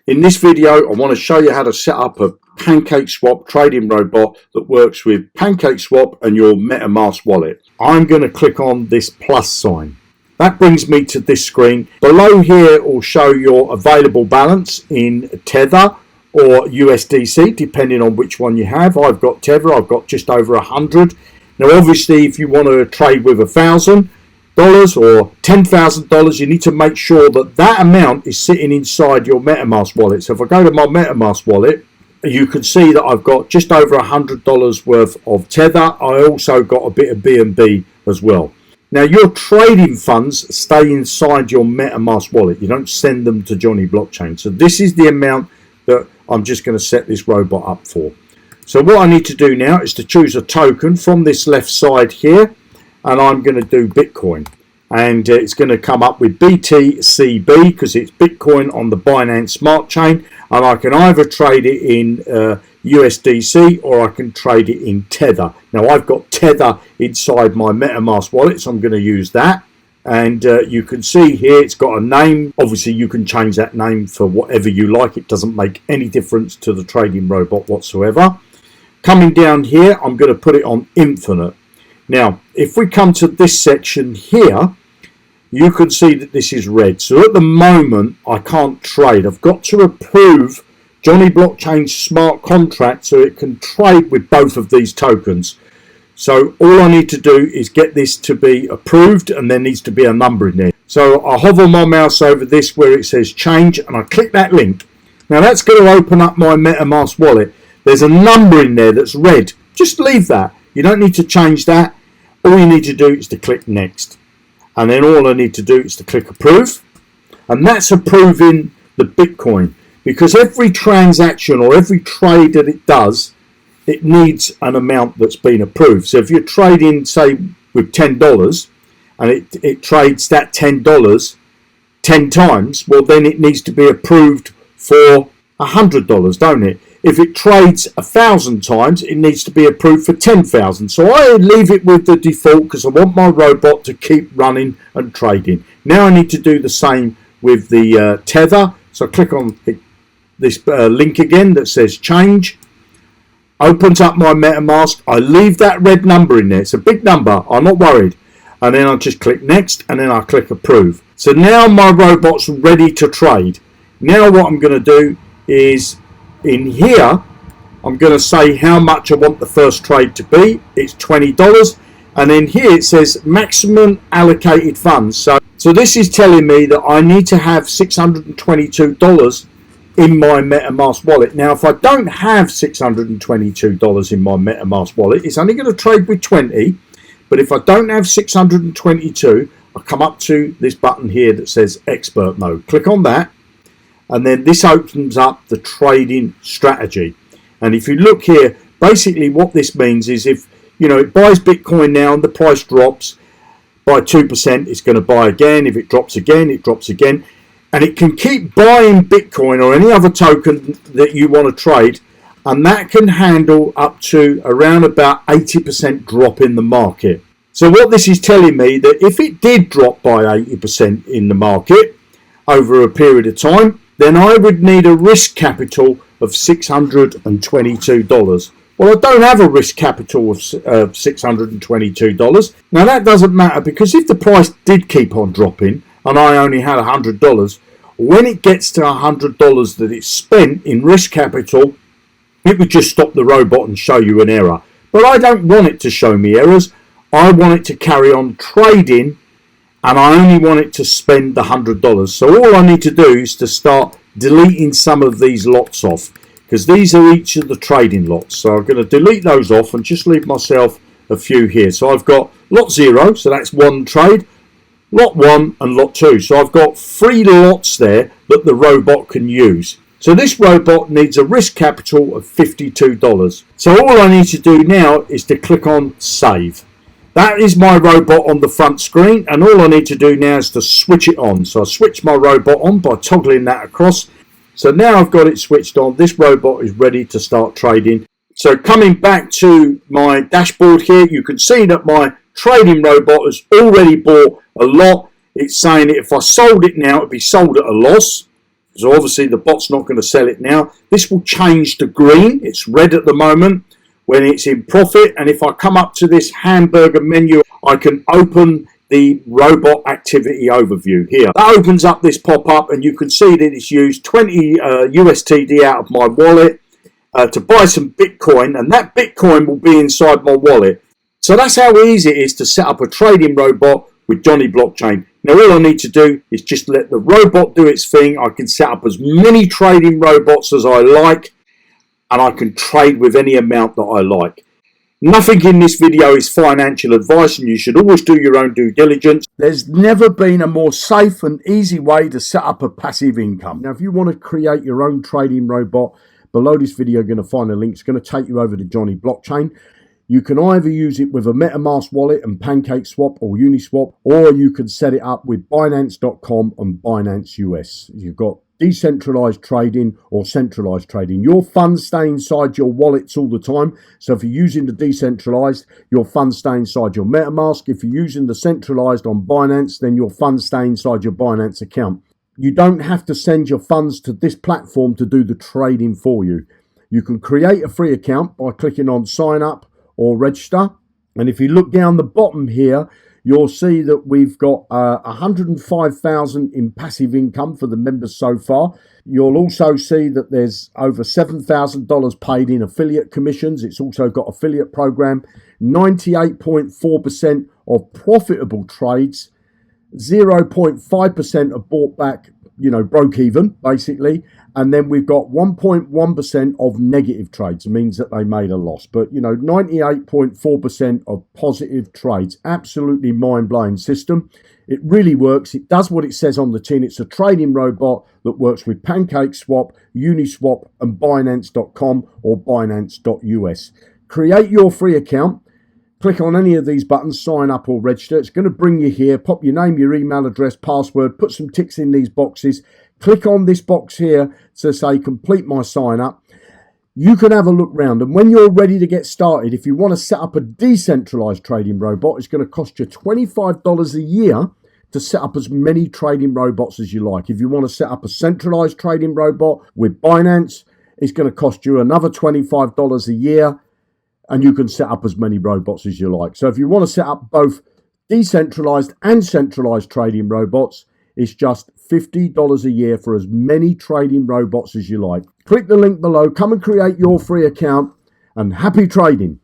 In this video, I want to show you how to set up a PancakeSwap trading robot that works with PancakeSwap and your MetaMask wallet. I'm going to click on this plus sign. That brings me to this screen. Below here will show your available balance in Tether or USDC, depending on which one you have. I've got Tether, I've got just over 100. Now obviously if you want to trade with $1,000 or $10,000, you need to make sure that that amount is sitting inside your MetaMask wallet. So if I go to my MetaMask wallet, you can see that I've got just over $100 worth of Tether. I also got a bit of BNB as well. Now your trading funds stay inside your MetaMask wallet. You don't send them to JonnyBlockchain. So this is the amount that I'm just going to set this robot up for. So what I need to do now is to choose a token from this left side here. And I'm going to do Bitcoin, and it's going to come up with BTCB because it's Bitcoin on the Binance Smart Chain, and I can either trade it in USDC or I can trade it in Tether. Now I've got Tether inside my MetaMask wallet, so I'm going to use that. And you can see here it's got a name. Obviously you can change that name for whatever you like. It doesn't make any difference to the trading robot whatsoever. Coming down here, I'm going to put it on infinite. Now, if we come to this section here, you can see that this is red. So at the moment, I can't trade. I've got to approve JonnyBlockchain's smart contract so it can trade with both of these tokens. So all I need to do is get this to be approved, and there needs to be a number in there. So I hover my mouse over this where it says change, and I click that link. Now that's going to open up my MetaMask wallet. There's a number in there that's red. Just leave that. You don't need to change that. All you need to do is to click next. And then all I need to do is to click approve. And that's approving the Bitcoin. Because every transaction or every trade that it does, it needs an amount that's been approved. So if you're trading, say, with $10 and it trades that $10 10 times, well, then it needs to be approved for $100, don't it? If it trades 1,000 times, it needs to be approved for 10,000. So I leave it with the default because I want my robot to keep running and trading. Now I need to do the same with the Tether. So I click on this link again that says change. Opens up my MetaMask. I leave that red number in there. It's a big number. I'm not worried. And then I just click next, and then I click approve. So now my robot's ready to trade. Now what I'm going to do is, in here, I'm going to say how much I want the first trade to be. It's $20. And then here it says maximum allocated funds. So this is telling me that I need to have $622 in my MetaMask wallet. Now, if I don't have $622 in my MetaMask wallet, it's only going to trade with 20. But if I don't have 622, I come up to this button here that says expert mode. Click on that. And then this opens up the trading strategy. And if you look here, basically what this means is if, you know, it buys Bitcoin now and the price drops by 2%, it's going to buy again. If it drops again, it drops again. And it can keep buying Bitcoin or any other token that you want to trade. And that can handle up to around about 80% drop in the market. So what this is telling me that if it did drop by 80% in the market over a period of time, then I would need a risk capital of $622. Well, I don't have a risk capital of $622. Now, that doesn't matter because if the price did keep on dropping and I only had $100, when it gets to $100 that it's spent in risk capital, it would just stop the robot and show you an error. But I don't want it to show me errors. I want it to carry on trading, and I only want it to spend the $100. So all I need to do is to start deleting some of these lots off, because these are each of the trading lots. So I'm going to delete those off and just leave myself a few here. So I've got lot 0, so that's one trade, lot 1 and lot 2. So I've got 3 lots there that the robot can use. So this robot needs a risk capital of $52. So all I need to do now is to click on save. That is my robot on the front screen, and all I need to do now is to switch it on. So I switch my robot on by toggling that across. So now I've got it switched on. This robot is ready to start trading. So coming back to my dashboard here, you can see that my trading robot has already bought a lot. It's saying that if I sold it now, it'd be sold at a loss. So obviously the bot's not going to sell it now. This will change to green. It's red at the moment when it's in profit. And if I come up to this hamburger menu, I can open the robot activity overview here. That opens up this pop-up, and you can see that it's used 20 USTD out of my wallet to buy some Bitcoin, and that Bitcoin will be inside my wallet. So that's how easy it is to set up a trading robot with JonnyBlockchain. Now all I need to do is just let the robot do its thing. I can set up as many trading robots as I like, and I can trade with any amount that I like. Nothing in this video is financial advice, and you should always do your own due diligence. There's never been a more safe and easy way to set up a passive income. Now if you want to create your own trading robot, below this video you're going to find a link. It's going to take you over to JonnyBlockchain. You can either use it with a MetaMask wallet and PancakeSwap or Uniswap, or you can set it up with Binance.com and Binance US. You've got decentralized trading or centralized trading. Your funds stay inside your wallets all the time. So if you're using the decentralized, your funds stay inside your MetaMask. If you're using the centralized on Binance, then your funds stay inside your Binance account. You don't have to send your funds to this platform to do the trading for you. You can create a free account by clicking on sign up or register, and if you look down the bottom here, you'll see that we've got 105,000 in passive income for the members so far. You'll also see that there's over $7,000 paid in affiliate commissions. It's also got affiliate program, 98.4% of profitable trades, 0.5% are bought back, broke even basically, and then we've got 1.1% of negative trades. It means that they made a loss, but 98.4% of positive trades. Absolutely mind-blowing system. It really works. It does what it says on the tin. It's a trading robot that works with PancakeSwap, Uniswap, and Binance.com or Binance.us. Create your free account. Click on any of these buttons, sign up or register. It's going to bring you here. Pop your name, your email address, password, put some ticks in these boxes. Click on this box here to say complete my sign up. You can have a look round, and when you're ready to get started, if you want to set up a decentralized trading robot, it's going to cost you $25 a year to set up as many trading robots as you like. If you want to set up a centralized trading robot with Binance, it's going to cost you another $25 a year, and you can set up as many robots as you like. So if you want to set up both decentralized and centralized trading robots, it's just $50 a year for as many trading robots as you like. Click the link below, come and create your free account, and happy trading.